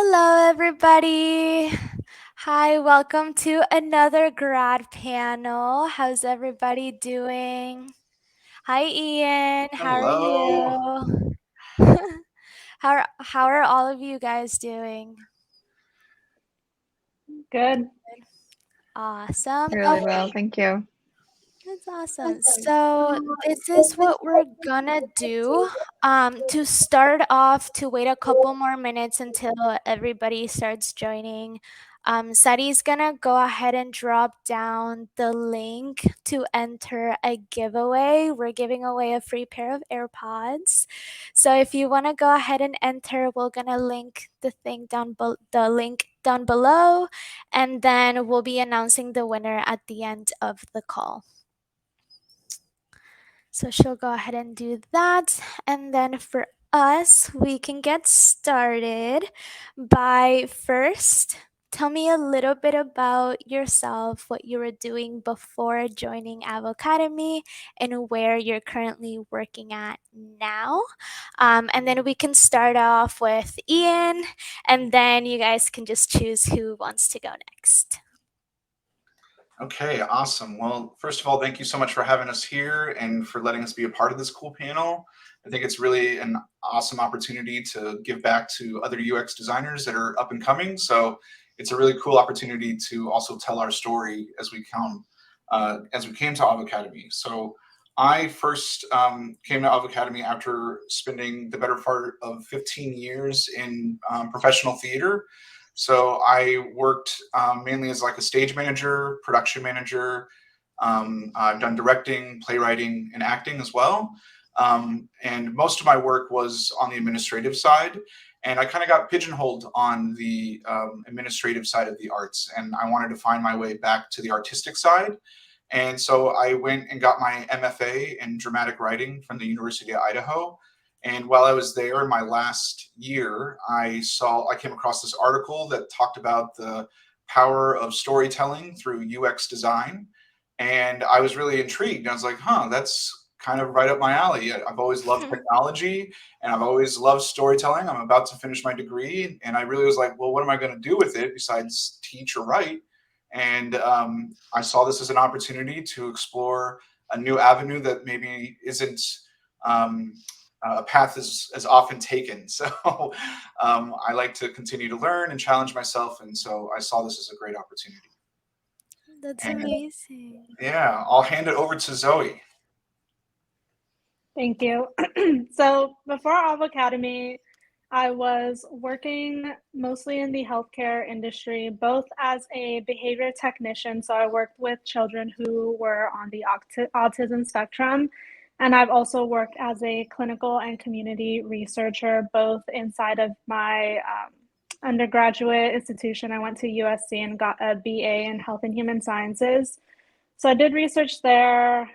Hello, everybody. Hi, welcome to another grad panel. How's everybody doing? Hi, Ian. How are Hello. you? How are all of you guys doing? Good. Awesome. Really Okay, well, thank you. that's awesome. So this is what we're gonna do. To start off, to wait a couple more minutes until everybody starts joining. Sadi's gonna go ahead and drop down the link to enter a giveaway. We're giving away a free pair of AirPods. So if you wanna go ahead and enter, we're gonna link the link down below, and then we'll be announcing the winner at the end of the call. So she'll go ahead and do that. And then for us, we can get started by first tell me a little bit about yourself, what you were doing before joining Avocademy, and where you're currently working at now. And then we can start off with Ian, and then you guys can just choose who wants to go next. Okay, awesome. Well, first of all, thank you so much for having us here and for letting us be a part of this cool panel. I think it's really an awesome opportunity to give back to other UX designers that are up and coming. So it's a really cool opportunity to also tell our story as we came to Avocademy. So I first came to Avocademy after spending the better part of 15 years in professional theater. So I worked mainly as like a stage manager, production manager. I've done directing, playwriting, and acting as well. And most of my work was on the administrative side. And I kind of got pigeonholed on the administrative side of the arts. And I wanted to find my way back to the artistic side. And so I went and got my MFA in dramatic writing from the University of Idaho. And while I was there in my last year, I came across this article that talked about the power of storytelling through UX design. And I was really intrigued. I was like, that's kind of right up my alley. I've always loved technology and I've always loved storytelling. I'm about to finish my degree. And I really was like, well, what am I going to do with it besides teach or write? And I saw this as an opportunity to explore a new avenue that maybe isn't a path is often taken. So I like to continue to learn and challenge myself. And so I saw this as a great opportunity. That's And amazing. yeah, I'll hand it over to Zoe. Thank you. So before Avocademy, I was working mostly in the healthcare industry, both as a behavior technician. So I worked with children who were on the autism spectrum. And I've also worked as a clinical and community researcher, both inside of my undergraduate institution. I went to USC and got a BA in Health and Human Sciences. So I did research there.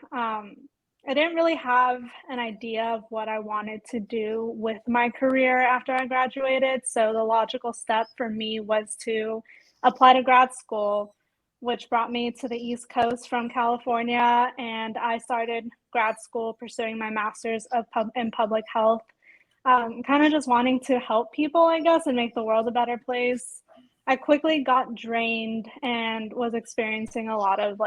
I didn't really have an idea of what I wanted to do with my career after I graduated. So the logical step for me was to apply to grad school, which brought me to the East Coast from California. And I started grad school pursuing my master's in public health, kind of just wanting to help people, I guess, and make the world a better place. I quickly got drained and was experiencing a lot of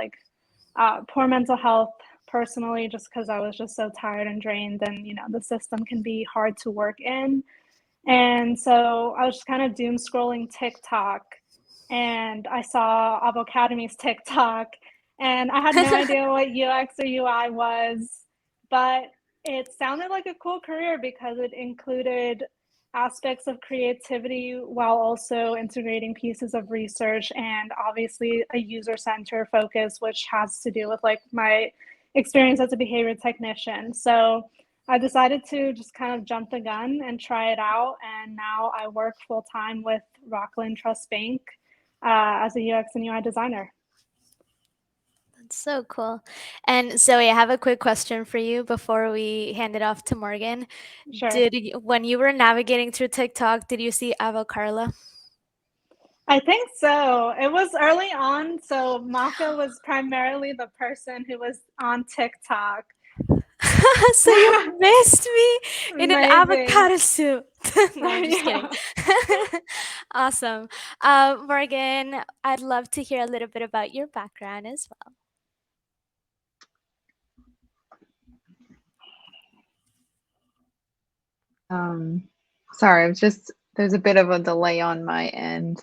poor mental health personally, just because I was just so tired and drained, and the system can be hard to work in. And so I was just kind of doom scrolling TikTok, and I saw Avocademy's TikTok, and I had no idea what UX or UI was, but it sounded like a cool career because it included aspects of creativity while also integrating pieces of research and obviously a user-centered focus, which has to do with my experience as a behavior technician. So I decided to just kind of jump the gun and try it out. And now I work full-time with Rockland Trust Bank as a UX and UI designer. That's so cool. And Zoe, I have a quick question for you before we hand it off to Morgan. Sure. When you were navigating through TikTok, did you see Avocarla? I think so. It was early on, so Maka was primarily the person who was on TikTok. So you missed me in an Maybe. avocado suit. No, I'm just kidding. Yeah. Awesome. Morgan, I'd love to hear a little bit about your background as well. Um, Sorry, I'm just there's a bit of a delay on my end.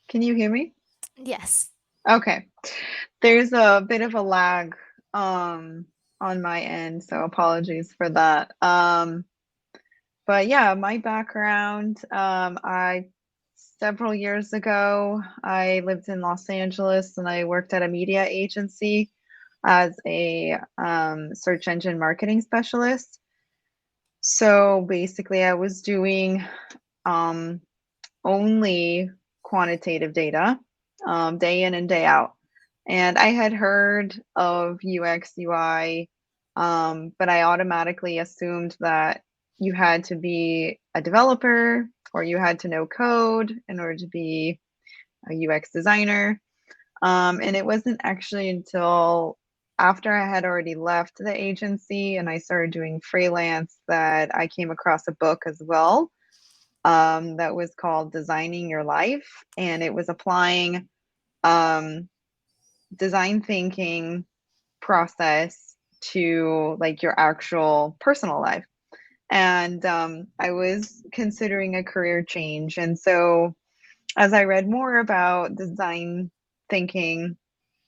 Can you hear me? Yes. Okay. There's a bit of a lag on my end, so apologies for that. But yeah, my background, I several years ago, I lived in Los Angeles and I worked at a media agency as a search engine marketing specialist. So basically, I was doing um, only quantitative data, day in and day out. And I had heard of UX, UI, but I automatically assumed that you had to be a developer or you had to know code in order to be a UX designer. And it wasn't actually until after I had already left the agency and I started doing freelance that I came across a book as well, that was called Designing Your Life. And it was applying um, design thinking process to like your actual personal life. And I was considering a career change. And so as I read more about design thinking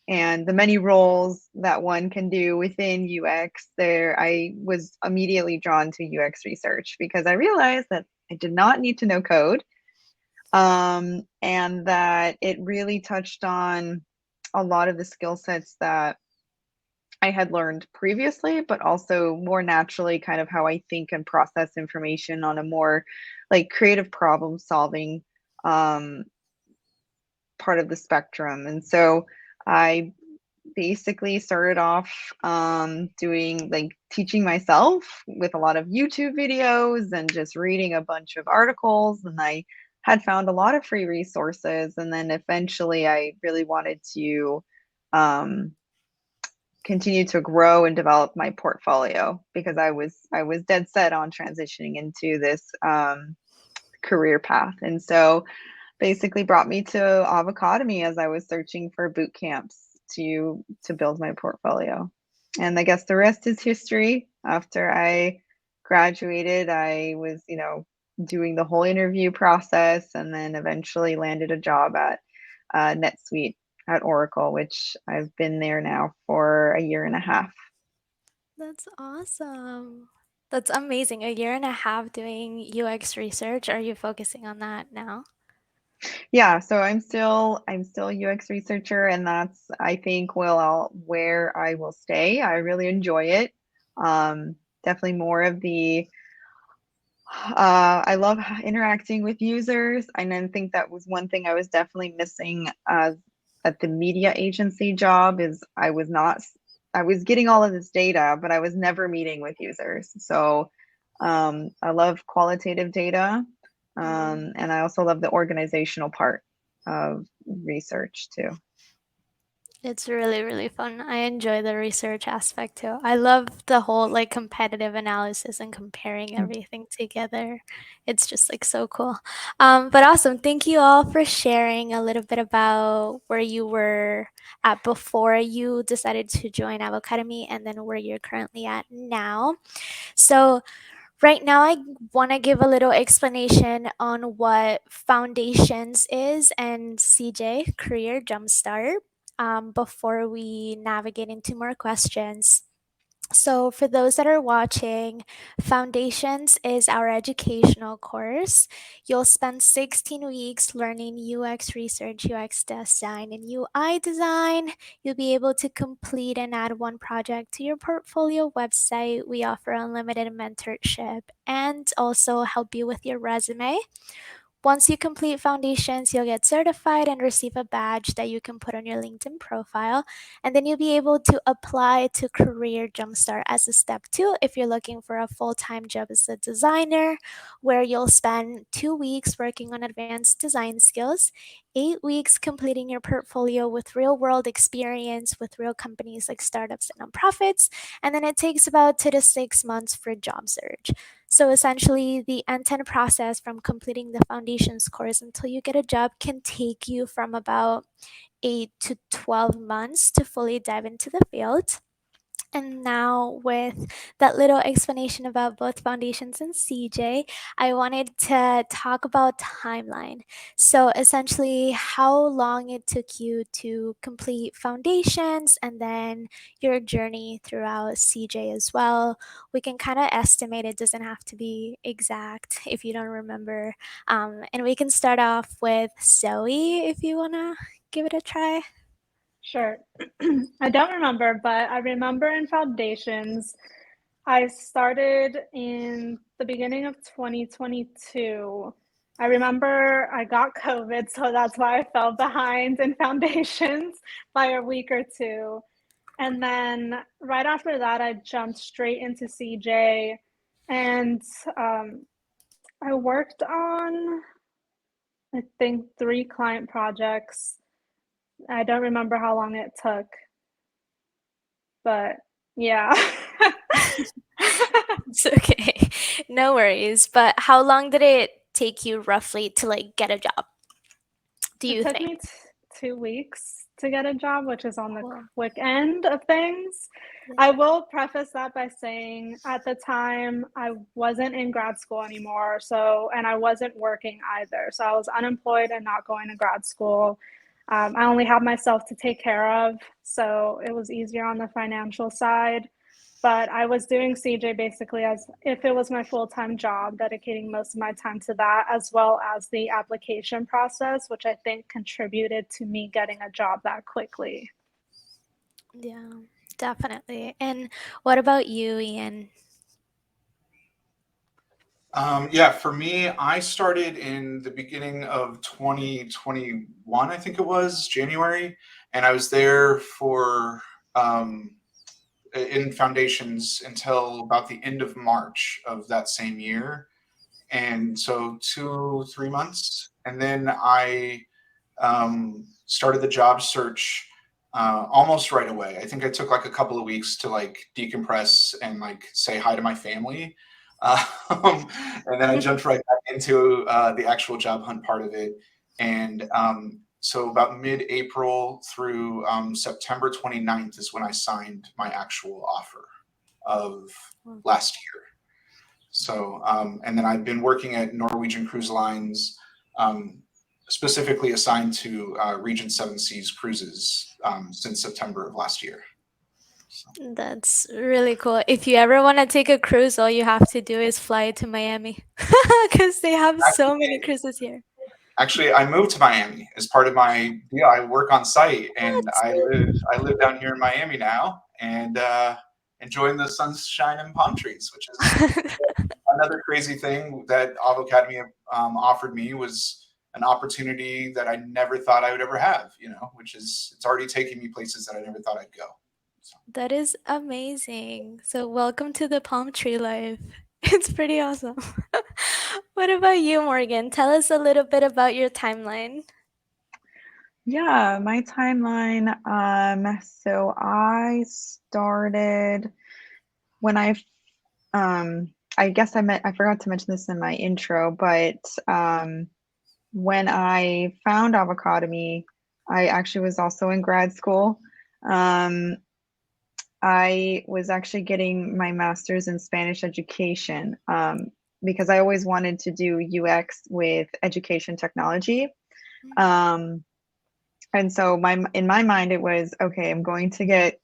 and the many roles that one can do within UX, there I was immediately drawn to UX research because I realized that I did not need to know code, and that it really touched on a lot of the skill sets that I had learned previously, but also more naturally, kind of how I think and process information on a more like creative problem solving um, part of the spectrum. And so I basically started off doing like teaching myself with a lot of YouTube videos and just reading a bunch of articles. And I had found a lot of free resources. And then eventually I really wanted to um, continue to grow and develop my portfolio because I was dead set on transitioning into this career path. And so basically brought me to Avocademy as I was searching for boot camps to build my portfolio. And I guess the rest is history. After I graduated, I was, doing the whole interview process and then eventually landed a job at NetSuite at Oracle, which I've been there now for a year and a half. That's awesome. That's amazing. A year and a half doing UX research. Are you focusing on that now? Yeah, so I'm still a UX researcher, and that's I think where I will stay. I really enjoy it. Definitely more of the I love interacting with users. I then think that was one thing I was definitely missing at the media agency job is I was getting all of this data, but I was never meeting with users. So I love qualitative data, Mm. and I also love the organizational part of research too. It's really, really fun. I enjoy the research aspect too. I love the whole like competitive analysis and comparing everything together. It's just like so cool. But awesome. Thank you all for sharing a little bit about where you were at before you decided to join Avocademy and then where you're currently at now. So, right now, I want to give a little explanation on what Foundations is and CJ, Career Jumpstart, before we navigate into more questions. So, for those that are watching, Foundations is our educational course. You'll spend 16 weeks learning UX research, UX design, and UI design. You'll be able to complete and add one project to your portfolio website. We offer unlimited mentorship and also help you with your resume. Once you complete foundations, you'll get certified and receive a badge that you can put on your LinkedIn profile. And then you'll be able to apply to Career Jumpstart as a step two if you're looking for a full time job as a designer, where you'll spend 2 weeks working on advanced design skills, 8 weeks completing your portfolio with real world experience with real companies like startups and nonprofits, and then it takes about 2 to 6 months for job search. So essentially, the end-to-end process from completing the foundations course until you get a job can take you from about 8 to 12 months to fully dive into the field. And now, with that little explanation about both foundations and CJ, I wanted to talk about timeline. So, essentially, how long it took you to complete foundations and then your journey throughout CJ as well. We can kind of estimate, it doesn't have to be exact if you don't remember. And we can start off with Zoe if you want to give it a try. Sure. I don't remember, but I remember in foundations, I started in the beginning of 2022. I remember I got COVID, so that's why I fell behind in foundations by a week or two. And then right after that, I jumped straight into CJ, and I worked on, I think, 3 client projects. I don't remember how long it took, but yeah. It's okay. No worries. But how long did it take you roughly to like get a job, do It you took think? me 2 weeks to get a job, which is on the Cool. quick end of things. Yeah. I will preface that by saying at the time I wasn't in grad school anymore, and I wasn't working either. So I was unemployed and not going to grad school. I only had myself to take care of, so it was easier on the financial side. But I was doing CJ basically as if it was my full-time job, dedicating most of my time to that, as well as the application process, which I think contributed to me getting a job that quickly. Yeah, definitely. And what about you, Ian? Yeah, for me, I started in the beginning of 2021, I think it was January, and I was there for in foundations until about the end of March of that same year. And so 2, 3 months. And then I started the job search almost right away. I think I took like a couple of weeks to like decompress and like say hi to my family. Um, and then I jumped right back into the actual job hunt part of it. And so about mid-April through September 29th is when I signed my actual offer of last year. So, and then I've been working at Norwegian Cruise Lines, specifically assigned to Region 7 Seas cruises since September of last year. That's really cool. If you ever want to take a cruise, all you have to do is fly to Miami because they have so many Actually, cruises here. actually, I moved to Miami as part of my deal. I work on site, and What? I live down here in Miami now, and enjoying the sunshine and palm trees, which is another crazy thing that Avocademy offered me was an opportunity that I never thought I would ever have, which is it's already taken me places that I never thought I'd go. So, That is amazing. So, welcome to the palm tree life. It's pretty awesome. What about you, Morgan? Tell us a little bit about your timeline. Yeah, my timeline. So I started when I guess I forgot to mention this in my intro, but when I found Avocademy, I actually was also in grad school. Um, I was actually getting my master's in Spanish education because I always wanted to do UX with education technology. Um, and so in my mind, it was okay, I'm going to get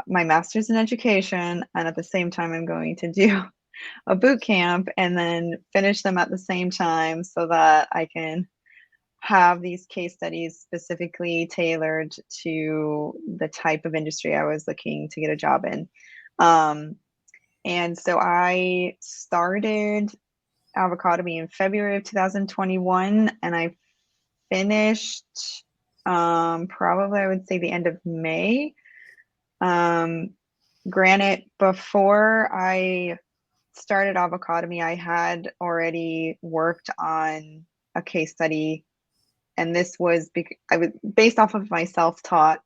my master's in education, and at the same time, I'm going to do a boot camp and then finish them at the same time so that I can have these case studies specifically tailored to the type of industry I was looking to get a job in. And so I started Avocademy in February of 2021, and I finished probably, I would say, the end of May. Granted, before I started Avocademy, I had already worked on a case study, and this was I was based off of my self-taught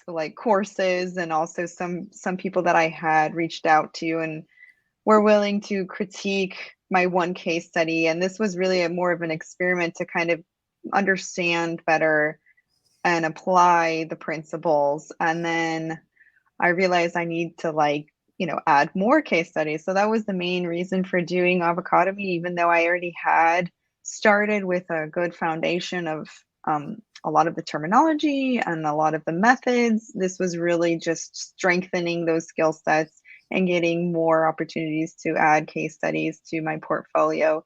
like courses, and also some people that I had reached out to and were willing to critique my one case study. And this was really more of an experiment to kind of understand better and apply the principles. And then I realized I need to add more case studies. So that was the main reason for doing Avocademy, even though I already had started with a good foundation of a lot of the terminology and a lot of the methods. This was really just strengthening those skill sets and getting more opportunities to add case studies to my portfolio.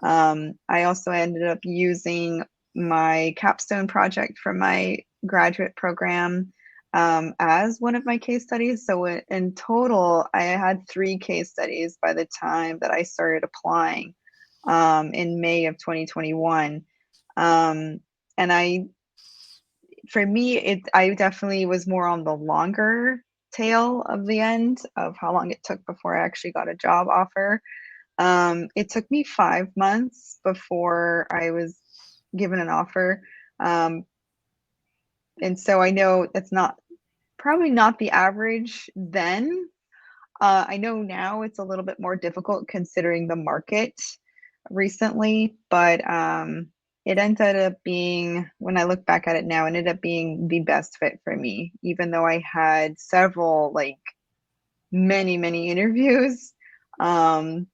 I also ended up using my capstone project from my graduate program as one of my case studies. So in total, I had 3 case studies by the time that I started applying in May of 2021. And for me, I definitely was more on the longer tail of the end of how long it took before I actually got a job offer. It took me 5 months before I was given an offer. And so I know that's probably not the average then. I know now it's a little bit more difficult considering the market recently, but it ended up being, when I look back at it now, it ended up being the best fit for me, even though I had several, many interviews. The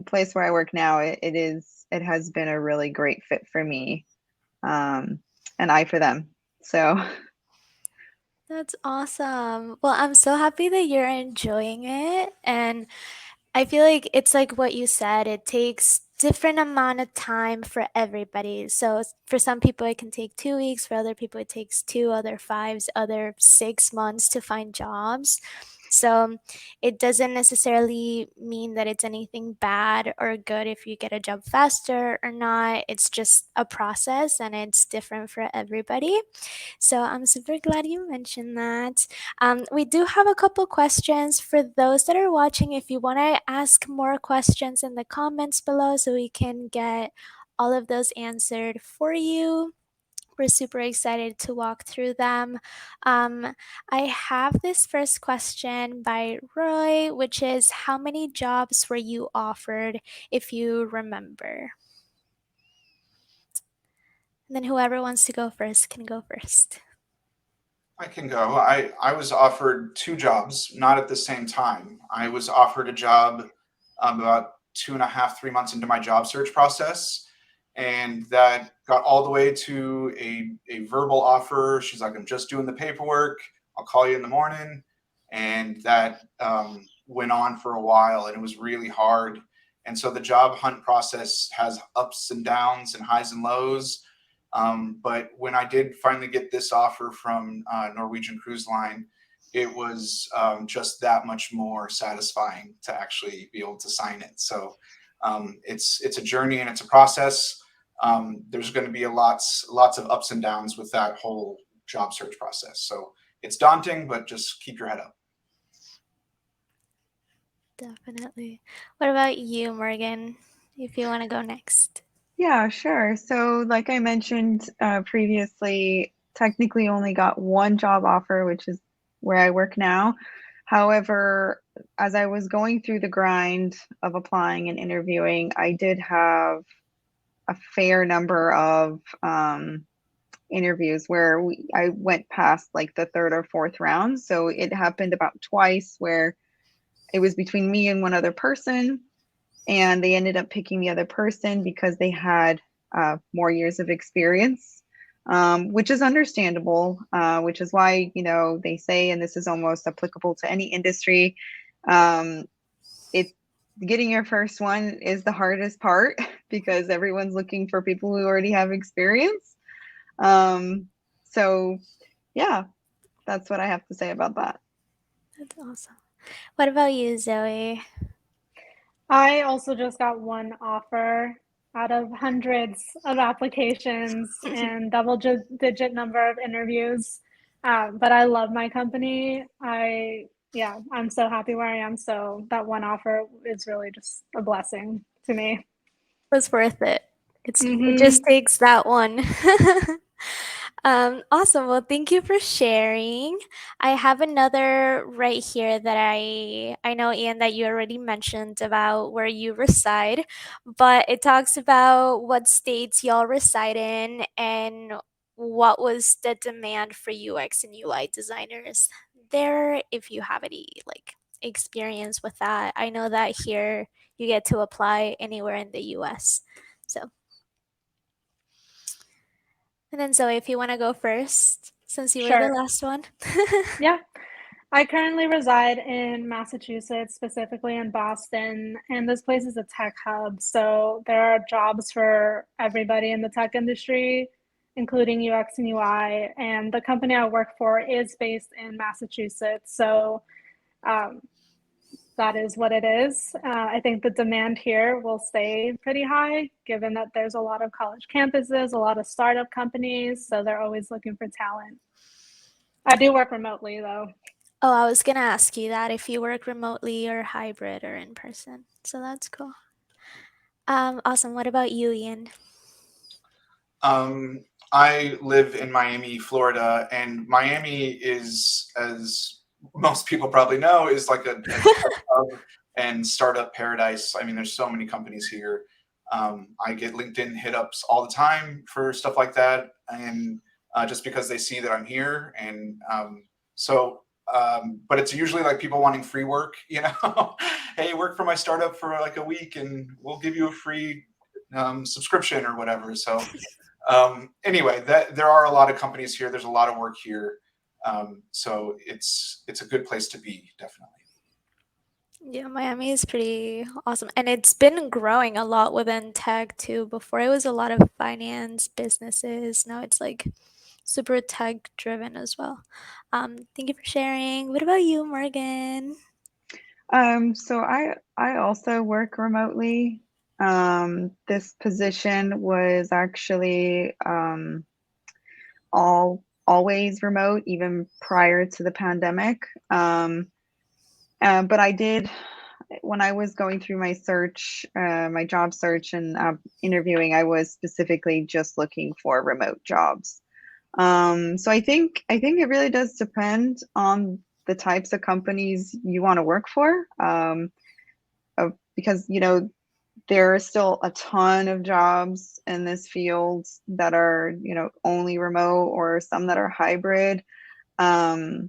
place where I work now, it has been a really great fit for me, and I for them. So That's awesome. Well, I'm so happy that you're enjoying it. And I feel like it's like what you said, it takes different amount of time for everybody. So for some people it can take 2 weeks, for other people it takes 2, other 5s, other 6 months to find jobs. So it doesn't necessarily mean that it's anything bad or good if you get a job faster or not. It's just a process and it's different for everybody. So I'm super glad you mentioned that. We do have a couple questions for those that are watching. If you want to ask more questions in the comments below so we can get all of those answered for you. We're super excited to walk through them. Um, I have this first question by Roy, which is, how many jobs were you offered, if you remember? And then whoever wants to go first can go first. I can go. I was offered 2 jobs, not at the same time. I was offered a job about 2.5, 3 months into my job search process, and that got all the way to a verbal offer. She's like, "I'm just doing the paperwork. I'll call you in the morning," and that went on for a while, and it was really hard. And so the job hunt process has ups and downs and highs and lows. But when I did finally get this offer from Norwegian Cruise Line, it was just that much more satisfying to actually be able to sign it. So it's a journey and it's a process. There's going to be lots of ups and downs with that whole job search process. So it's daunting, but just keep your head up. Definitely. What about you, Morgan? If you want to go next. yeah, sure. So like I mentioned previously, technically only got 1 job offer, which is where I work now. However, as I was going through the grind of applying and interviewing, I did have a fair number of interviews where I went past like the 3rd or 4th round. So it happened about twice where it was between me and one other person, and they ended up picking the other person because they had more years of experience, which is understandable, which is why, they say, and this is almost applicable to any industry, it getting your first one is the hardest part because everyone's looking for people who already have experience. So yeah, that's what I have to say about that. That's awesome. What about you, Zoe? I also just got one offer out of hundreds of applications and double-digit number of interviews. But I love my company. I'm so happy where I am. So that one offer is really just a blessing to me. Was worth it. It just Hmm. takes that one. Awesome. Well, thank you for sharing. I have another right here that I know, Ian, that you already mentioned about where you reside, but it talks about what states y'all reside in and what was the demand for UX and UI designers there, if you have any like experience with that. I know that here you get to apply anywhere in the US. So, and then Zoe, if you want to go first, since you were the Sure. last one. Yeah. I currently reside in Massachusetts, specifically in Boston, and this place is a tech hub. So there are jobs for everybody in the tech industry, including UX and UI. And the company I work for is based in Massachusetts. So um, that is what it is. I think the demand here will stay pretty high, given that there's a lot of college campuses, a lot of startup companies. So they're always looking for talent. I do work remotely, though. Oh, I was gonna ask you that if you work remotely or hybrid or in person. So that's cool. Awesome. What about you, Ian? Um, I live in Miami, Florida, and Miami is, as most people probably know, is like a tech hub and startup paradise. I mean, there's so many companies here. I get LinkedIn hit ups all the time for stuff like that, and just because they see that I'm here, and but it's usually like people wanting free work. Hey, work for my startup for like a week, and we'll give you a free subscription or whatever. So anyway, that there are a lot of companies here. There's a lot of work here, so it's a good place to be, definitely. Yeah, Miami is pretty awesome. And it's been growing a lot within tech too. Before it was a lot of finance, businesses. Now it's like super tech driven as well. Thank you for sharing. What about you, Morgan? So I also work remotely. This position was actually always remote, even prior to the pandemic. But I did, when I was going through my search, my job search and interviewing, I was specifically just looking for remote jobs. So I think it really does depend on the types of companies you want to work for. Because there are still a ton of jobs in this field that are only remote or some that are hybrid. Um,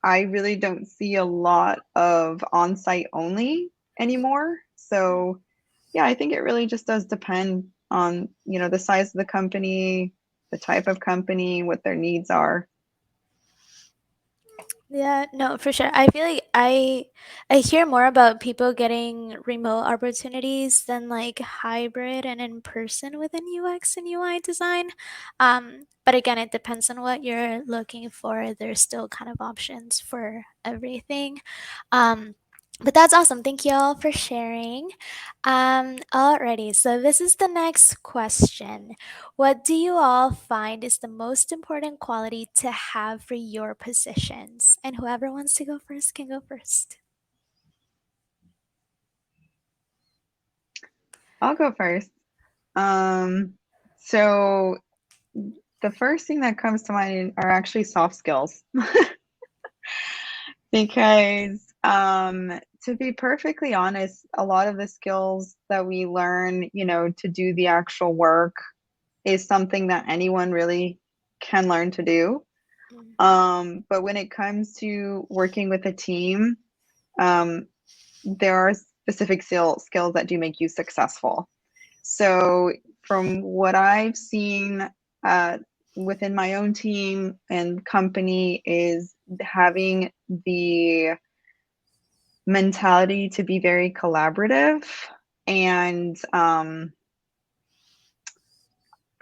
I really don't see a lot of on-site only anymore. So yeah, I think it really just does depend on the size of the company, the type of company, what their needs are. Yeah, no, for sure. I feel like I hear more about people getting remote opportunities than like hybrid and in person within UX and UI design. But again, it depends on what you're looking for. There's still kind of options for everything. Um, but that's awesome. Thank you all for sharing. Alrighty, so this is the next question. What do you all find is the most important quality to have for your positions? And whoever wants to go first can go first. I'll go first. So the first thing that comes to mind are actually soft skills. Because to be perfectly honest, a lot of the skills that we learn, to do the actual work is something that anyone really can learn to do. Mm. But when it comes to working with a team, um, there are specific skills that do make you successful. So from what I've seen uh, within my own team and company is having the mentality to be very collaborative, and I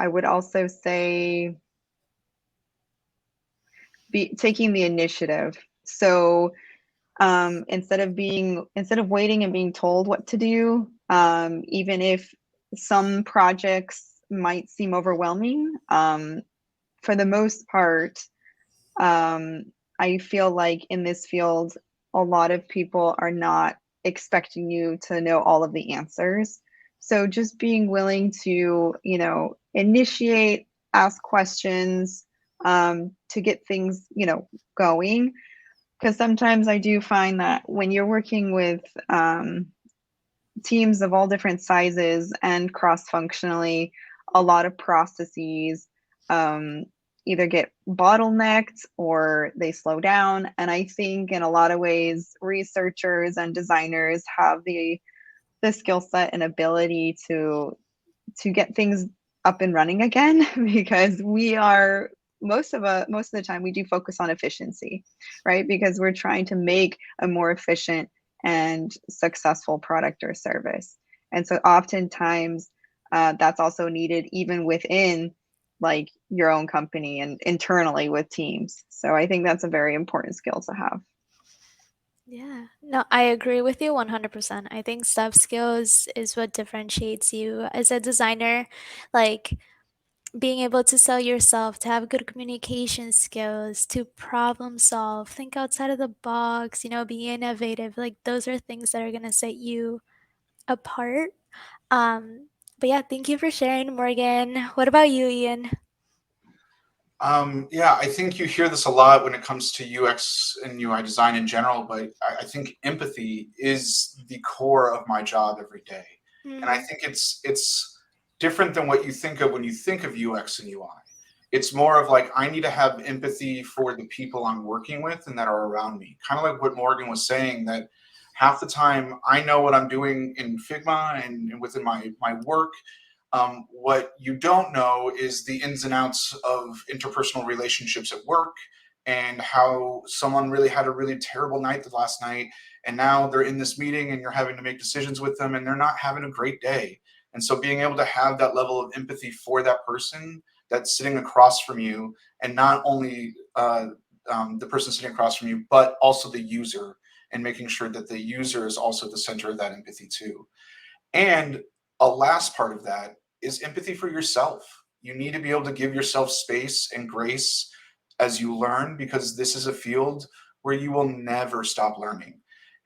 would also say taking the initiative. So instead of waiting and being told what to do, even if some projects might seem overwhelming. For the most part, I feel like in this field, a lot of people are not expecting you to know all of the answers. So just being willing to, initiate, ask questions, to get things, going. Because sometimes I do find that when you're working with teams of all different sizes and cross-functionally, a lot of processes um, either get bottlenecked or they slow down. And I think in a lot of ways, researchers and designers have the skill set and ability to get things up and running again because we are most of the time we do focus on efficiency, right? Because we're trying to make a more efficient and successful product or service. And so oftentimes that's also needed even within like your own company and internally with teams. So I think that's a very important skill to have. Yeah, no, I agree with you 100%. I think soft skills is what differentiates you as a designer. Like being able to sell yourself, to have good communication skills, to problem solve, think outside of the box, be innovative. Like those are things that are going to set you apart. But yeah, thank you for sharing, Morgan. What about you, Ian? Yeah, I think you hear this a lot when it comes to UX and UI design in general, but I think empathy is the core of my job every day. And I Mm-hmm. think it's different than what you think of when you think of UX and UI. It's more of like I need to have empathy for the people I'm working with and that are around me. Kind of like what Morgan was saying, that half the time I know what I'm doing in Figma and within my work. What you don't know is the ins and outs of interpersonal relationships at work and how someone really had a really terrible night the last night. And now they're in this meeting and you're having to make decisions with them and they're not having a great day. And so being able to have that level of empathy for that person that's sitting across from you, and not only the person sitting across from you, but also the user, and making sure that the user is also the center of that empathy too. And a last part of that is empathy for yourself. You need to be able to give yourself space and grace as you learn, because this is a field where you will never stop learning.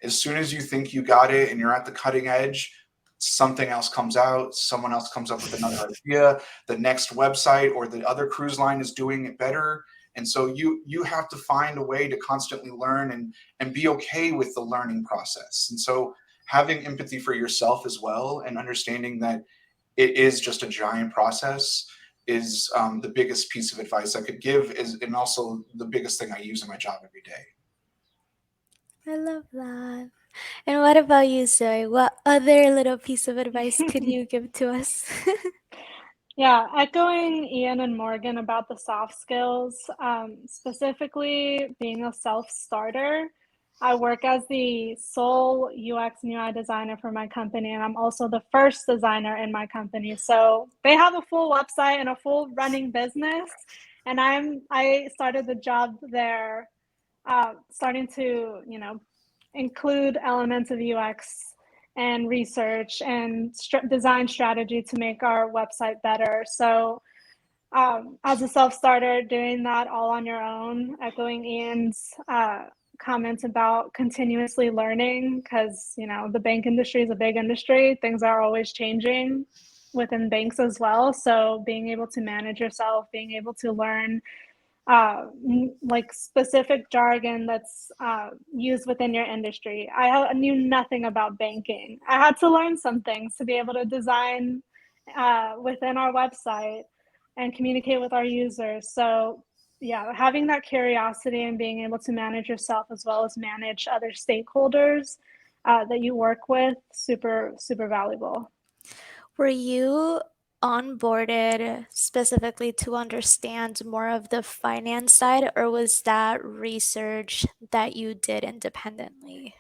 As soon as you think you got it and you're at the cutting edge, something else comes out, someone else comes up with another idea, the next website or the other cruise line is doing it better. And so you have to find a way to constantly learn and be okay with the learning process. And so having empathy for yourself as well and understanding that it is just a giant process is the biggest piece of advice I could give, and also the biggest thing I use in my job every day. I love that. And what about you, Zoe? What other little piece of advice could you give to us? Yeah, echoing Ian and Morgan about the soft skills, specifically being a self-starter. I work as the sole UX and UI designer for my company, and I'm also the first designer in my company. So they have a full website and a full running business, and I started the job there, starting to include elements of UX and research and design strategy to make our website better. So as a self-starter, doing that all on your own, echoing Ian's comments about continuously learning, because the bank industry is a big industry. Things are always changing within banks as well. So being able to manage yourself, being able to learn like specific jargon that's used within your industry. I knew nothing about banking. I had to learn some things to be able to design within our website and communicate with our users. So yeah, having that curiosity and being able to manage yourself as well as manage other stakeholders that you work with, super, super valuable. Were you onboarded specifically to understand more of the finance side, or was that research that you did independently?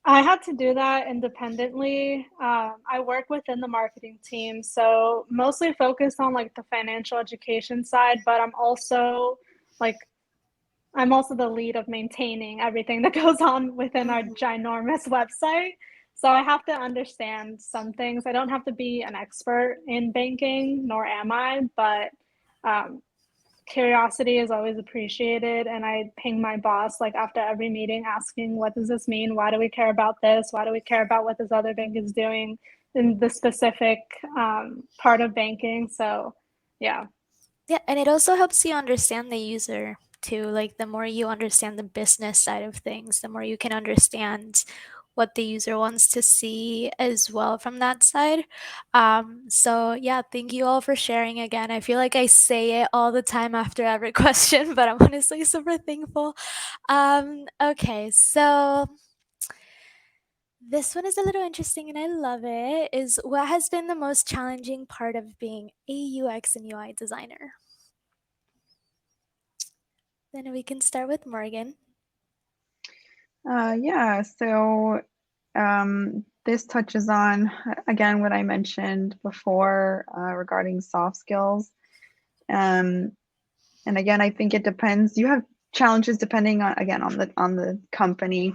I had to do that independently. I work within the marketing team, so mostly focused on like the financial education side, but I'm also like I'm also the lead of maintaining everything that goes on within our Mhm. ginormous website. So I have to understand some things. I don't have to be an expert in banking, nor am I, but um, curiosity is always appreciated. And I ping my boss like after every meeting asking, what does this mean? Why do we care about this? Why do we care about what this other bank is doing in the specific part of banking? So, yeah. Yeah, and it also helps you understand the user too. Like the more you understand the business side of things, the more you can understand what the user wants to see as well from that side. So yeah, thank you all for sharing again. I feel like I say it all the time after every question, but I'm honestly super thankful. Okay, so this one is a little interesting and I love it. Is what has been the most challenging part of being a UX and UI designer? Then we can start with Morgan. Yeah, so this touches on, again, what I mentioned before regarding soft skills. And again, I think it depends. You have challenges depending on, again, on the company.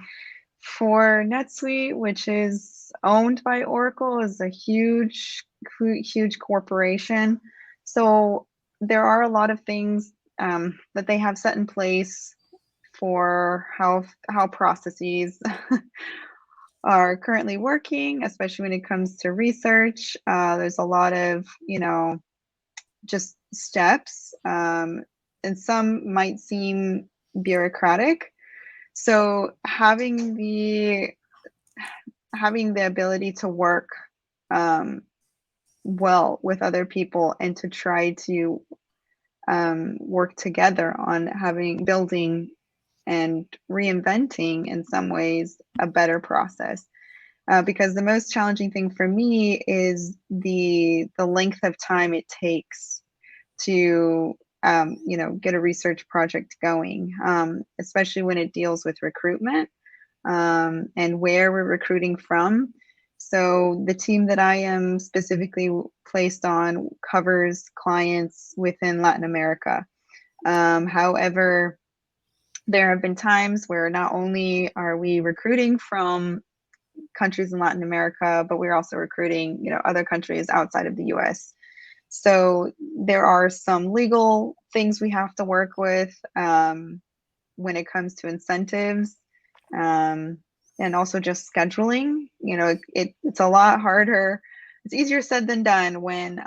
For NetSuite, which is owned by Oracle, is a huge corporation. So there are a lot of things that they have set in place for how processes are currently working, especially when it comes to research. There's a lot of, just steps, and some might seem bureaucratic. So having the ability to work well with other people and to try to work together on building and reinventing in some ways a better process. Because the most challenging thing for me is the length of time it takes to get a research project going, especially when it deals with recruitment, and where we're recruiting from. So the team that I am specifically placed on covers clients within Latin America. However, there have been times where not only are we recruiting from countries in Latin America, but we're also recruiting, other countries outside of the US. So there are some legal things we have to work with when it comes to incentives, and also just scheduling. It's a lot harder. It's easier said than done when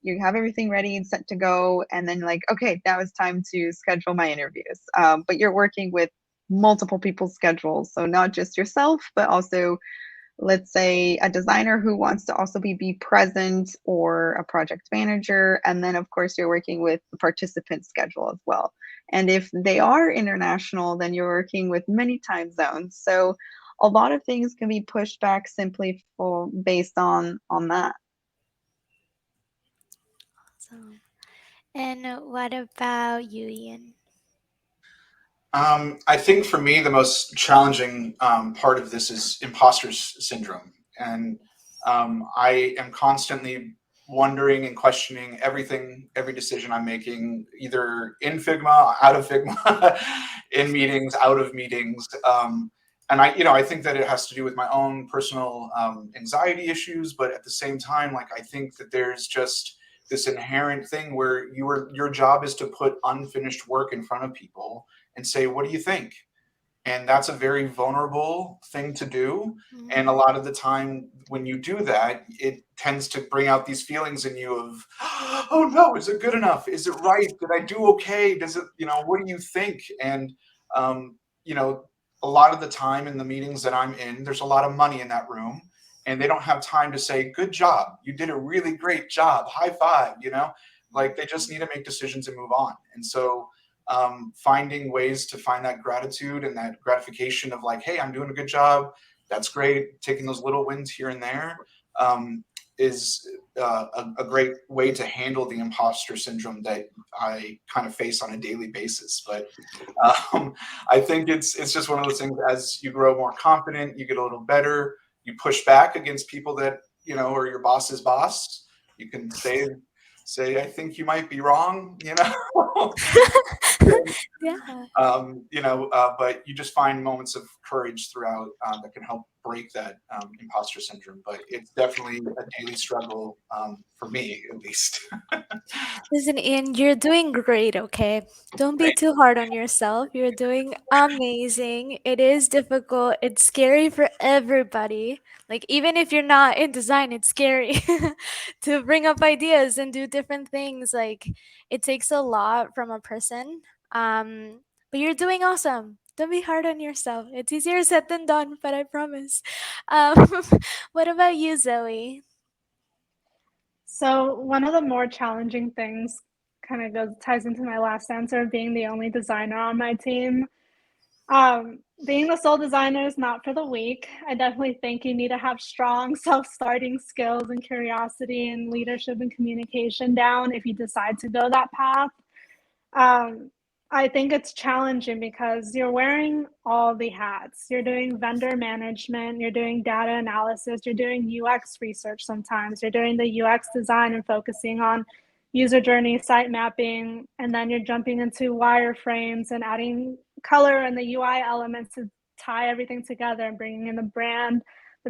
you have everything ready and set to go, and then like, okay, now it's time to schedule my interviews. But you're working with multiple people's schedules, so not just yourself, but also, let's say, a designer who wants to also be present, or a project manager. And then of course you're working with the participant schedule as well. And if they are international, then you're working with many time zones. So a lot of things can be pushed back simply based on that. Awesome. And what about you, Ian? I think for me, the most challenging part of this is imposter syndrome. And I am constantly wondering and questioning everything, every decision I'm making, either in Figma, out of Figma, in meetings, out of meetings. And I think that it has to do with my own personal anxiety issues, but at the same time, like, I think that there's just this inherent thing where your job is to put unfinished work in front of people and say, what do you think? And that's a very vulnerable thing to do. And a Mhm. lot of the time when you do that, it tends to bring out these feelings in you of, oh no, is it good enough? Is it right? Did I do okay? Does it, what do you think? And, um, you know, a lot of the time in the meetings that I'm in, there's a lot of money in that room, and they don't have time to say, good job. You did a really great job. High five, like they just need to make decisions and move on. And so, finding ways to find that gratitude and that gratification of like, hey, I'm doing a good job. That's great. Taking those little wins here and there is a great way to handle the imposter syndrome that I kind of face on a daily basis. But I think it's just one of those things. As you grow more confident, you get a little better. You push back against people that are your boss's boss. You can say, I think you might be wrong. Yeah. But you just find moments of courage throughout that can help break that imposter syndrome. But it's definitely a daily struggle for me, at least. Listen, Ian, you're doing great, okay? Don't be Thank too hard on yourself. You're doing amazing. It is difficult. It's scary for everybody. Like, even if you're not in design, it's scary to bring up ideas and do different things. Like, it takes a lot from a person. But you're doing awesome. Don't be hard on yourself. It's easier said than done, but I promise. Um, what about you, Zoe? So one of the more challenging things kind of ties into my last answer, being the only designer on my team. Being the sole designer is not for the weak. I definitely think you need to have strong self-starting skills and curiosity and leadership and communication down if you decide to go that path. Um, I think it's challenging because you're wearing all the hats. You're doing vendor management, you're doing data analysis, you're doing UX research sometimes, you're doing the UX design and focusing on user journey, site mapping, and then you're jumping into wireframes and adding color and the UI elements to tie everything together and bringing in the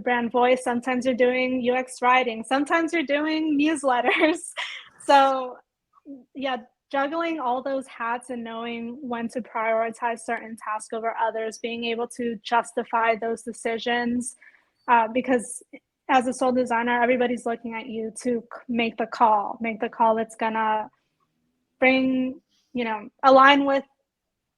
brand voice. Sometimes you're doing UX writing, sometimes you're doing newsletters. So yeah, juggling all those hats and knowing when to prioritize certain tasks over others, being able to justify those decisions, because as a sole designer, everybody's looking at you to make the call that's gonna bring, align with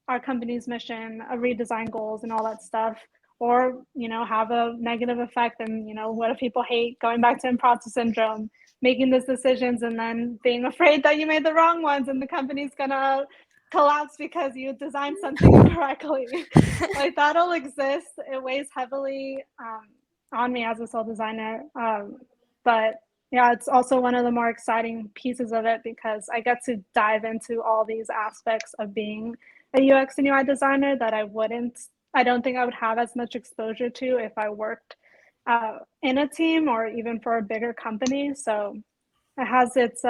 our company's mission, redesign goals, and all that stuff, or have a negative effect. And what do people hate? Going back to imposter syndrome, making those decisions and then being afraid that you made the wrong ones and the company's gonna collapse because you designed something incorrectly. Like that'll exist. It weighs heavily on me as a sole designer, but yeah, it's also one of the more exciting pieces of it because I get to dive into all these aspects of being a UX and UI designer that I don't think I would have as much exposure to if I worked in a team or even for a bigger company. So it has its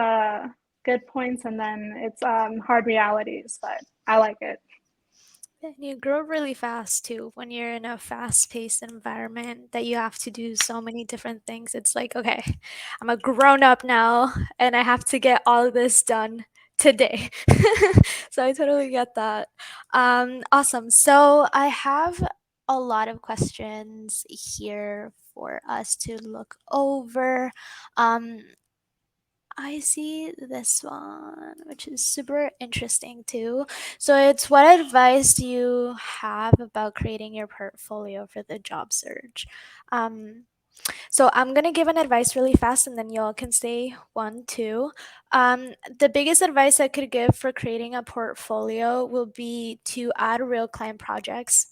good points and then its hard realities, but I like it. And you grow really fast too when you're in a fast paced environment that you have to do so many different things. It's like, okay, I'm a grown up now and I have to get all of this done today. So I totally get that. Awesome. So I have a lot of questions here for us to look over. Um, I see this one, which is super interesting too. So it's what advice do you have about creating your portfolio for the job search? Um, so I'm gonna give an advice really fast, and then y'all can say one, too. The biggest advice I could give for creating a portfolio will be to add real client projects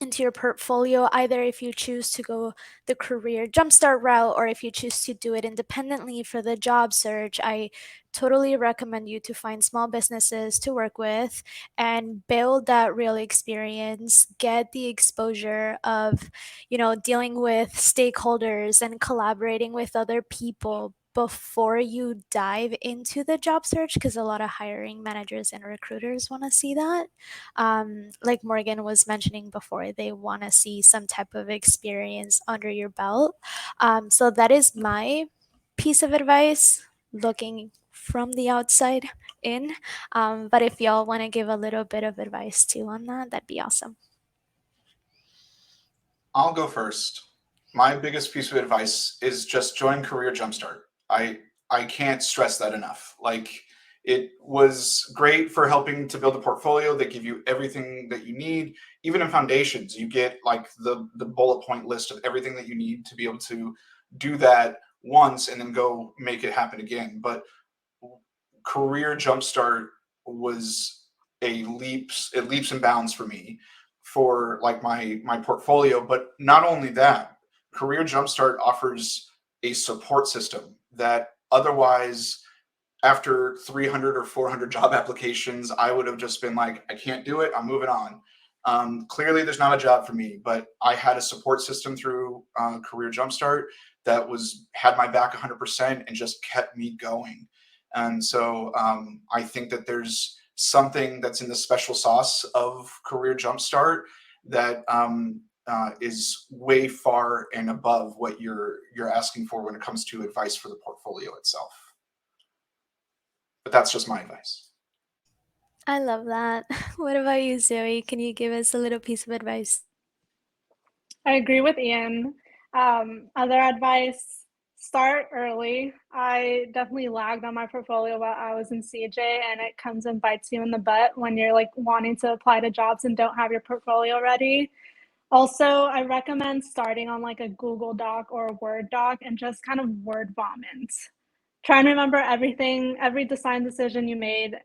into your portfolio, either if you choose to go the career jumpstart route or if you choose to do it independently for the job search. I totally recommend you to find small businesses to work with and build that real experience, get the exposure of, dealing with stakeholders and collaborating with other people before you dive into the job search, because a lot of hiring managers and recruiters want to see that. Like Morgan was mentioning before, they want to see some type of experience under your belt. So that is my piece of advice looking from the outside in. But if y'all want to give a little bit of advice too on that, that'd be awesome. I'll go first. My biggest piece of advice is just join Career Jumpstart. I can't stress that enough. Like, it was great for helping to build a portfolio. They give you everything that you need. Even in foundations, you get like the bullet point list of everything that you need to be able to do that once and then go make it happen again. But Career Jumpstart was leaps and bounds for me for like my portfolio. But not only that, Career Jumpstart offers a support system that otherwise, after 300 or 400 job applications, I would have just been like, I can't do it, I'm moving on. Clearly there's not a job for me, but I had a support system through Career Jumpstart that had my back 100% and just kept me going. And so I think that there's something that's in the special sauce of Career Jumpstart that is way far and above what you're asking for when it comes to advice for the portfolio itself. But that's just my advice. I love that. What about you, Zoe? Can you give us a little piece of advice? I agree with Ian. Other advice, start early. I definitely lagged on my portfolio while I was in CJ, and it comes and bites you in the butt when you're like wanting to apply to jobs and don't have your portfolio ready. Also, I recommend starting on like a Google Doc or a Word doc and just kind of word vomit. Try and remember everything, every design decision you made.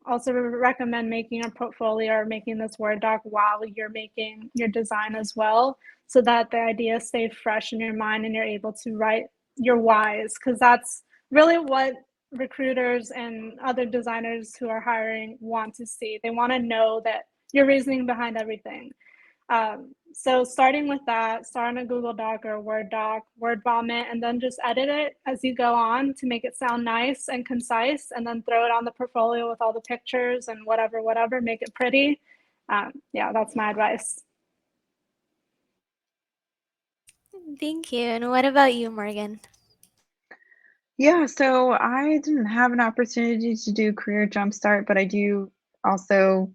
Also recommend making a portfolio or making this Word doc while you're making your design as well, so that the ideas stay fresh in your mind and you're able to write your whys, because that's really what recruiters and other designers who are hiring want to see. They want to know that your reasoning behind everything. So starting with that, start on a Google Doc or a Word doc, word vomit, and then just edit it as you go on to make it sound nice and concise, and then throw it on the portfolio with all the pictures and whatever, make it pretty. Yeah, that's my advice. Thank you. And what about you, Morgan? Yeah, so I didn't have an opportunity to do Career Jumpstart, but I do also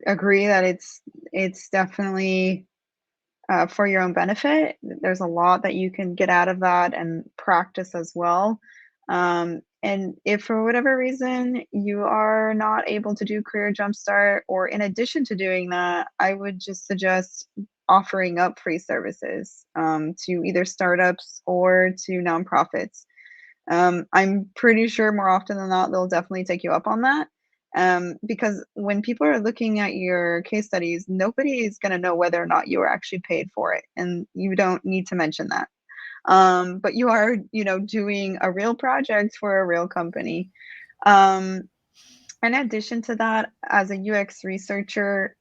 agree that it's definitely for your own benefit. There's a lot that you can get out of that and practice as well. And if for whatever reason you are not able to do Career Jumpstart, or in addition to doing that, I would just suggest offering up free services to either startups or to nonprofits. I'm pretty sure more often than not, they'll definitely take you up on that. Because when people are looking at your case studies, nobody is going to know whether or not you were actually paid for it. And you don't need to mention that. But you are, doing a real project for a real company. In addition to that, as a UX researcher,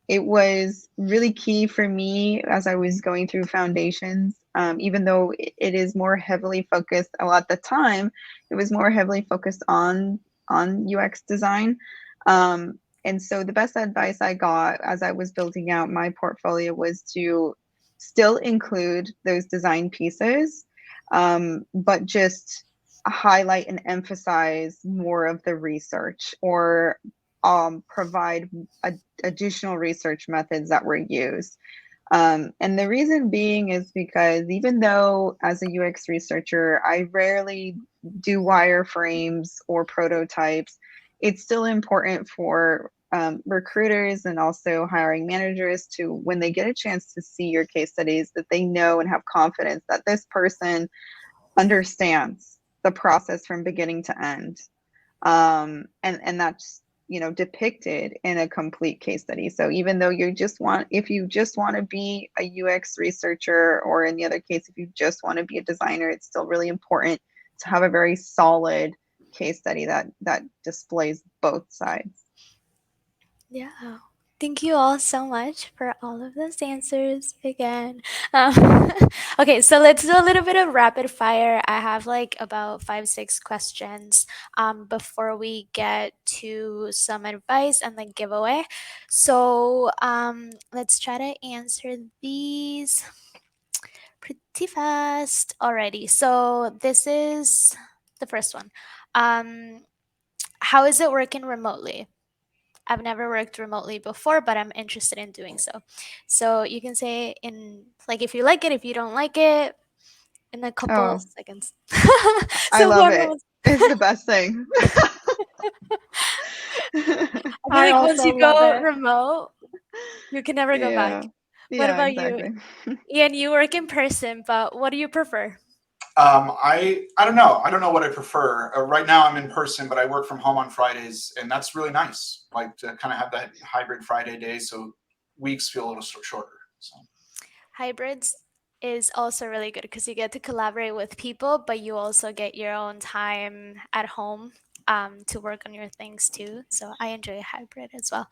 it was really key for me as I was going through foundations, even though it is more heavily focused, well, at the time, it was more heavily focused on UX design. And so the best advice I got as I was building out my portfolio was to still include those design pieces, but just highlight and emphasize more of the research, or provide additional research methods that were used. And the reason being is because even though as a UX researcher, I rarely do wireframes or prototypes, it's still important for recruiters and also hiring managers to, when they get a chance to see your case studies, that they know and have confidence that this person understands the process from beginning to end. And that's depicted in a complete case study. So even though if you just want to be a UX researcher, or in the other case, if you just want to be a designer, it's still really important to have a very solid case study that displays both sides. Yeah. Thank you all so much for all of those answers again. Okay, so let's do a little bit of rapid fire. I have like about 5, 6 questions before we get to some advice and the giveaway. So let's try to answer these pretty fast already. So this is the first one. How is it working remotely? I've never worked remotely before, but I'm interested in doing so. So you can say in like if you like it, if you don't like it, in a couple Oh, seconds. I So love one it. was, It's the best thing. I feel I like once also you love go it. remote, you can never go Yeah. back. What Yeah, about you? exactly. Ian, you work in person, but what do you prefer? I don't know. I don't know what I prefer. Right now, I'm in person, but I work from home on Fridays, and that's really nice. Like to kind of have that hybrid Friday day, so weeks feel a little shorter. So Hybrids is also really good because you get to collaborate with people, but you also get your own time at home to work on your things too. So I enjoy hybrid as well.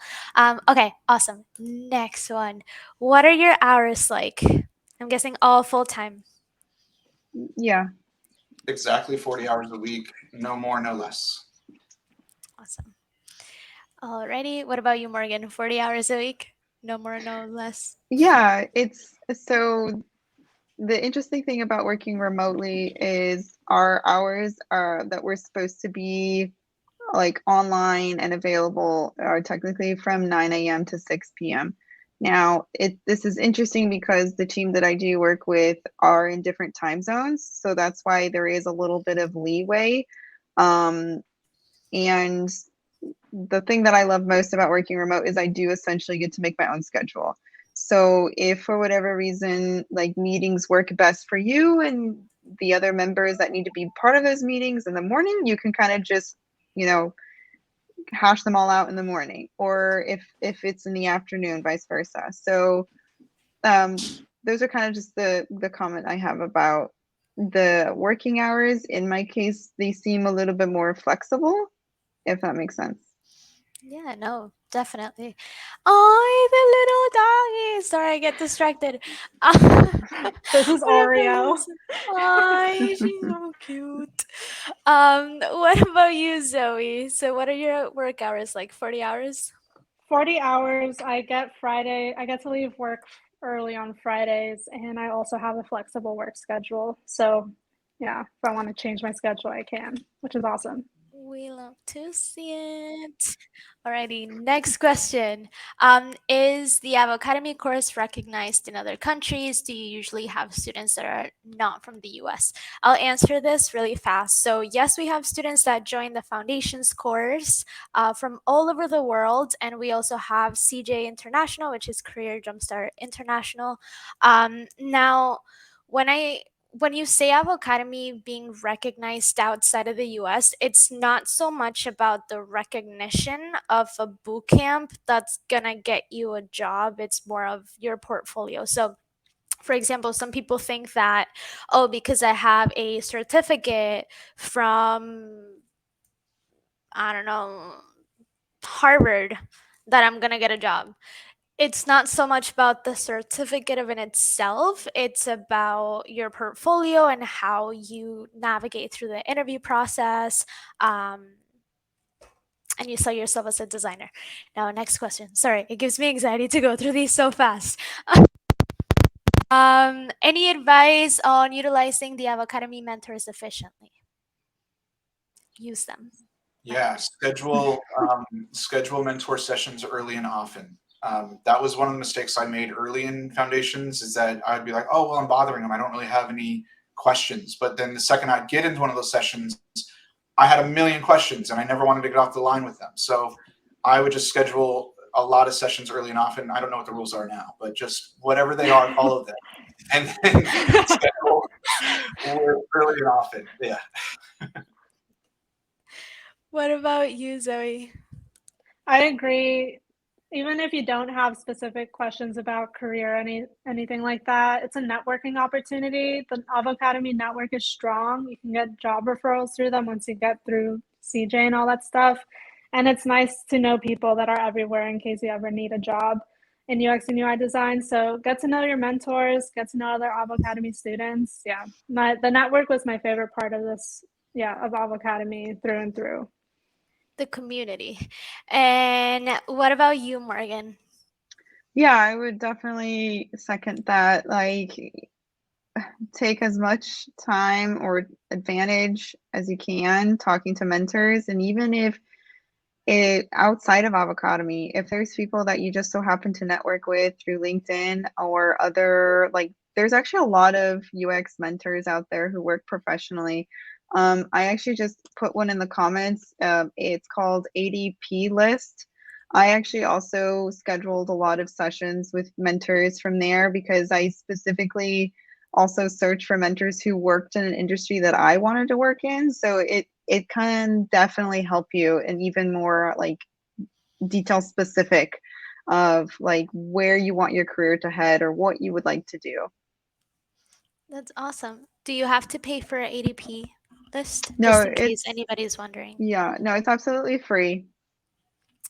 Okay, awesome. Next one. What are your hours like? I'm guessing all full time. Yeah. exactly 40 hours a week, no more, no less. Alrighty. What about you, Morgan? 40 hours a week? No more, no less. Yeah, it's so the interesting thing about working remotely is our hours are that we're supposed to be like online and available are technically from 9 a.m. to 6 p.m. Now, this is interesting because the team that I do work with are in different time zones, so that's why there is a little bit of leeway. Um, and the thing that I love most about working remote is I do essentially get to make my own schedule. So if for whatever reason, like meetings work best for you and the other members that need to be part of those meetings in the morning, you can kind of just, you know, hash them all out in the morning, or if it's in the afternoon, vice versa. So those are kind of just the comment I have about the working hours. In my case, they seem a little bit more flexible, if that makes sense. Yeah, no, definitely. Oh, the little doggy. Sorry, I get distracted. This is What about Oreo. you? Oh, she's so cute. What about you, Zoe? So, what are your work hours like? 40 hours? 40 hours. I get to leave work early on Fridays, and I also have a flexible work schedule. So, yeah, if I want to change my schedule, I can, which is awesome. We love to see it. Alrighty, next question. Is the Avocademy course recognized in other countries? Do you usually have students that are not from the US? I'll answer this really fast. So, yes, we have students that join the foundations course from all over the world, and we also have CJ International, which is Career Jumpstart International. Now, when I when you say Avocademy being recognized outside of the US, it's not so much about the recognition of a boot camp that's gonna get you a job. It's more of your portfolio. So, for example, some people think that, oh, because I have a certificate from, I don't know, Harvard, that I'm gonna get a job. It's not so much about the certificate of in itself, it's about your portfolio and how you navigate through the interview process, um, and you sell yourself as a designer. Now, next question. Sorry, it gives me anxiety to go through these so fast. Any advice on utilizing the Avocademy mentors efficiently? Use them. Yeah, schedule mentor sessions early and often. That was one of the mistakes I made early in foundations, is that I'd be like, oh, well, I'm bothering them. I don't really have any questions. But then the second I'd get into one of those sessions, I had a million questions and I never wanted to get off the line with them. So I would just schedule a lot of sessions early and often. I don't know what the rules are now, but just whatever they are, follow them. And then schedule early and often. Yeah. What about you, Zoe? I agree. Even if you don't have specific questions about career, anything like that, it's a networking opportunity. The Avocademy network is strong. You can get job referrals through them once you get through CJ and all that stuff. And it's nice to know people that are everywhere in case you ever need a job in UX and UI design. So get to know your mentors, get to know other Avocademy students. Yeah, the network was my favorite part of this. Yeah, of Avocademy through and through. The community. And what about you, Morgan? Yeah, I would definitely second that. Like, take as much time or advantage as you can talking to mentors. And even if it outside of Avocademy, if there's people that you just so happen to network with through LinkedIn or other, like, there's actually a lot of UX mentors out there who work professionally. I actually just put one in the comments. It's called ADP List. I actually also scheduled a lot of sessions with mentors from there because I specifically also searched for mentors who worked in an industry that I wanted to work in. So it can definitely help you and even more like detail specific of like where you want your career to head or what you would like to do. That's awesome. Do you have to pay for an ADP list? No, Just in case it's anybody's wondering. yeah, no, it's absolutely free.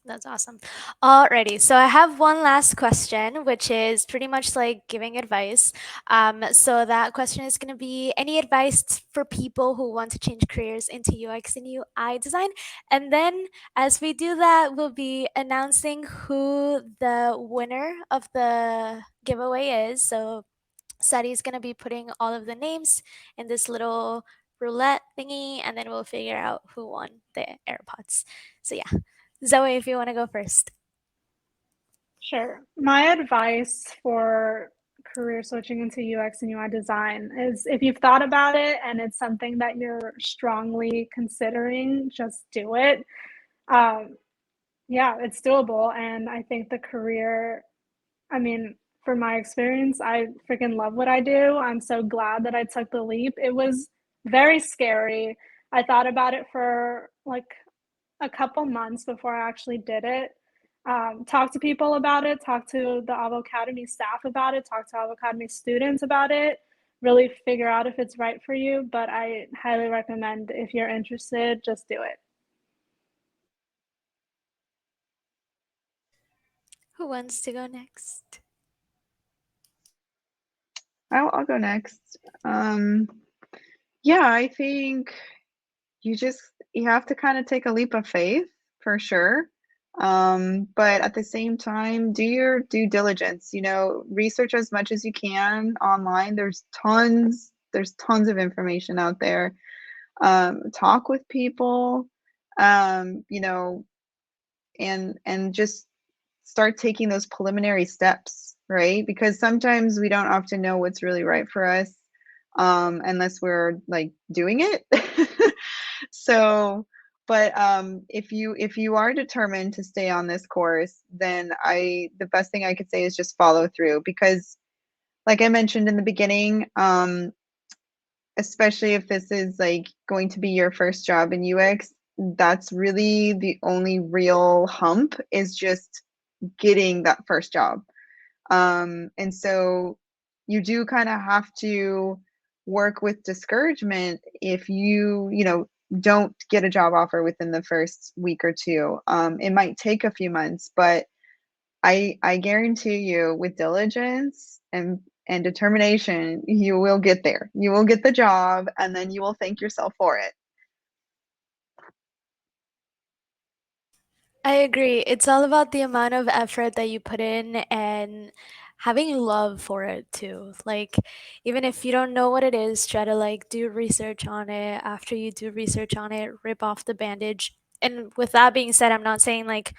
That's awesome. Alrighty, so I have one last question, which is pretty much like giving advice. So that question is going to be any advice for people who want to change careers into UX and UI design? And then as we do that, we'll be announcing who the winner of the giveaway is. So Sadi is going to be putting all of the names in this little roulette thingy, and then we'll figure out who won the AirPods. So yeah, Zoe, if you want to go first. Sure. My advice for career switching into UX and UI design is if you've thought about it and it's something that you're strongly considering, just do it. Um, yeah, it's doable. And I think the career, I mean, from my experience, I freaking love what I do. I'm so glad that I took the leap. It was very scary. I thought about it for like a couple months before I actually did it. Talk to people about it, talk to the Avocademy staff about it, talk to Avocademy students about it, really figure out if it's right for you. But I highly recommend if you're interested, just do it. Who wants to go next? I'll go next. Yeah, I think you have to kind of take a leap of faith for sure. But at the same time, do your due diligence, research as much as you can online. There's tons of information out there. Talk with people, you know, and just start taking those preliminary steps, right? Because sometimes we don't often know what's really right for us, unless we're like doing it. So, but if you are determined to stay on this course, then the best thing I could say is just follow through, because like I mentioned in the beginning, especially if this is like going to be your first job in UX, that's really the only real hump, is just getting that first job. And so you do kind of have to work with discouragement if you don't get a job offer within the first week or two. It might take a few months, but I guarantee you, with diligence and determination, you will get there. You will get the job, and then you will thank yourself for it. I agree. It's all about the amount of effort that you put in and having love for it too. Like, even if you don't know what it is, try to like do research on it. After you do research on it, rip off the bandage. And with that being said, I'm not saying like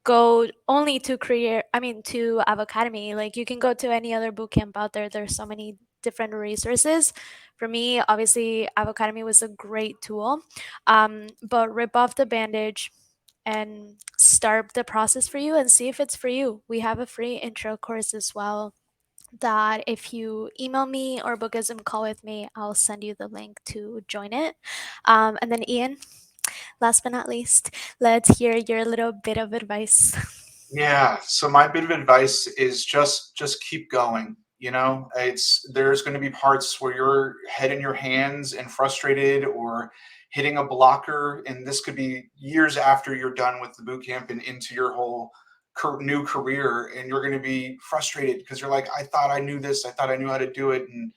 go only to to Avocademy. Like, you can go to any other boot camp out there. There's so many different resources. For me, obviously, Avocademy was a great tool. But rip off the bandage and start the process for you and see if it's for you. We have a free intro course as well that if you email me or book a Zoom call with me, I'll send you the link to join it. And then Ian, last but not least, let's hear your little bit of advice. Yeah. So my bit of advice is just keep going. There's going to be parts where you're head in your hands and frustrated or hitting a blocker, and this could be years after you're done with the boot camp and into your whole new career, and you're going to be frustrated because you're like, I thought I knew this, I thought I knew how to do it, and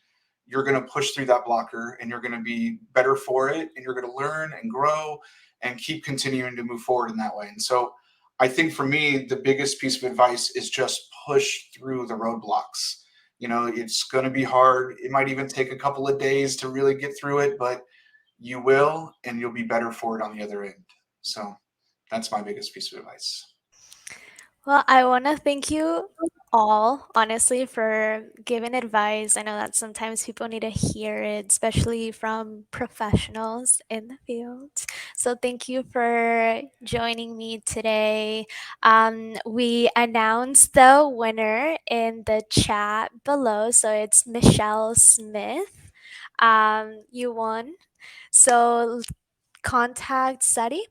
you're going to push through that blocker, and you're going to be better for it, and you're going to learn and grow and keep continuing to move forward in that way. And so I think for me, the biggest piece of advice is just push through the roadblocks. It's going to be hard. It might even take a couple of days to really get through it, but you will, and you'll be better for it on the other end. So that's my biggest piece of advice. Well, I want to thank you all, honestly, for giving advice. I know that sometimes people need to hear it, especially from professionals in the field. So, thank you for joining me today. We announced the winner in the chat below. So, it's Michelle Smith. You won. So, contact Sadi,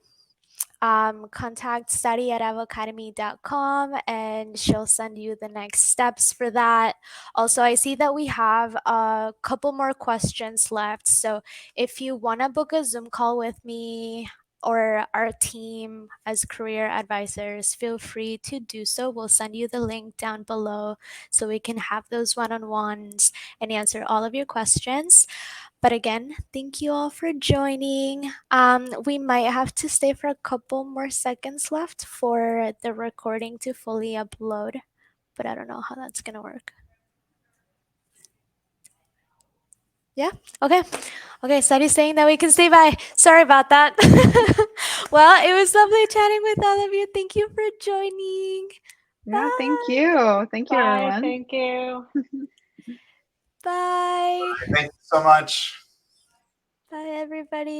contact study at avocademy.com, and she'll send you the next steps for that. Also, I see that we have a couple more questions left. So if you want to book a Zoom call with me, or our team as career advisors, feel free to do so. We'll send you the link down below so we can have those one-on-ones and answer all of your questions. But again, thank you all for joining. We might have to stay for a couple more seconds left for the recording to fully upload, but I don't know how that's gonna work. Yeah? Okay. Okay, Sadie's saying that we can stay by. Sorry about that. Well, it was lovely chatting with all of you. Thank you for joining. Yeah, thank Bye. you. Thank you, Bye. everyone. Thank you. Bye. Thank you so much. Bye, everybody.